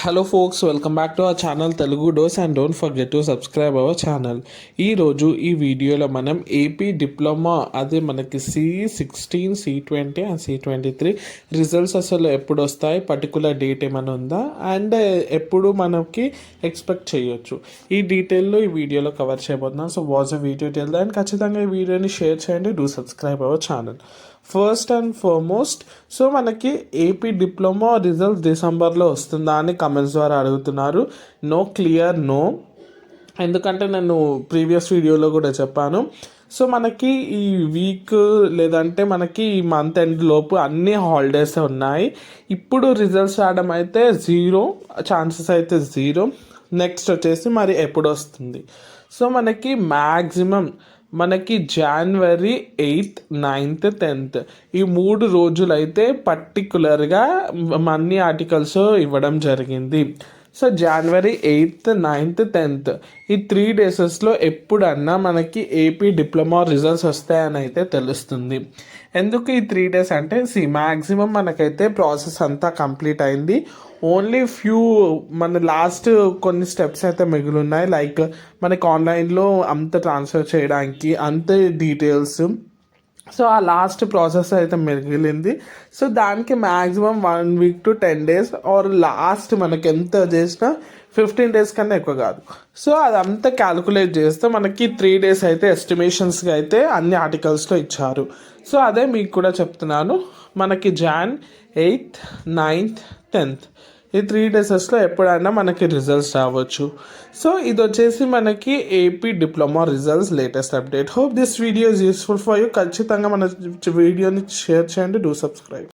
Hello folks, welcome back to our channel Telugu dose and don't forget to subscribe our channel. ఈరోజు ఈ వీడియోలో మనం AP diploma అదే మనకి C16, C20 and C23 results అసలు ఎప్పుడు వస్తాయి, పర్టికులర్ డేట్ ఏమైనా ఉందా అండ్ ఎప్పుడు మనకి ఎక్స్పెక్ట్ చేయొచ్చు, ఈ డీటెయిల్లో ఈ వీడియోలో కవర్ చేయబోతున్నాం. So watch a video till end ఖచ్చితంగా ఈ వీడియోని షేర్ చేయండి. Do subscribe our channel. First and foremost, so మనకి ఏపీ డిప్లొమా రిజల్ట్స్ డిసెంబర్లో వస్తుందా అని కమెంట్స్ ద్వారా అడుగుతున్నారు. No, clear no. ఎందుకంటే నేను ప్రీవియస్ వీడియోలో కూడా చెప్పాను. సో మనకి ఈ వీక్ లేదంటే మనకి ఈ మంత్ ఎండ్ లోపు అన్ని హాలిడేస్ ఉన్నాయి. ఇప్పుడు రిజల్ట్స్ రావడం అయితే జీరో, ఛాన్సెస్ అయితే జీరో. నెక్స్ట్ వచ్చేసి మరి ఎప్పుడు వస్తుంది? సో మనకి మ్యాక్సిమం మనకి January 8th, 9th, 10th ఈ 3 రోజులైతే పర్టికులర్గా అన్ని ఆర్టికల్స్ ఇవ్వడం జరిగింది. So January 8th, 9th, 10th ఈ 3 డేసెస్లో ఎప్పుడన్నా మనకి ఏపీ డిప్లొమా రిజల్ట్స్ వస్తాయని అయితే తెలుస్తుంది. ఎందుకు ఈ 3 డేస్ అంటే మ్యాక్సిమం మనకైతే ప్రాసెస్ అంతా కంప్లీట్ అయింది. ఓన్లీ ఫ్యూ మన లాస్ట్ కొన్ని స్టెప్స్ అయితే మిగిలిన్నాయి. లైక్ మనకి ఆన్లైన్లో అంత ట్రాన్స్ఫర్ చేయడానికి అంత డీటెయిల్స్. సో ఆ లాస్ట్ ప్రాసెస్ అయితే మిగిలింది. సో దానికి maximum 1 week to 10 days or last మనకి ఎంత చేసినా 15 days కన్నా ఎక్కువ కాదు. సో అదంతా క్యాలిక్యులేట్ చేస్తే మనకి 3 days అయితే ఎస్టిమేషన్స్గా అయితే అన్ని ఆర్టికల్స్లో ఇచ్చారు. సో అదే మీకు కూడా చెప్తున్నాను. మనకి Jan 8th, 9th, 10th ఈ 3 డేసెస్లో ఎప్పుడైనా మనకి రిజల్ట్స్ రావచ్చు. సో ఇది వచ్చేసి మనకి AP diploma results latest update. Hope this video is useful for you. ఖచ్చితంగా మన వీడియోని షేర్ చేయండి. Do subscribe.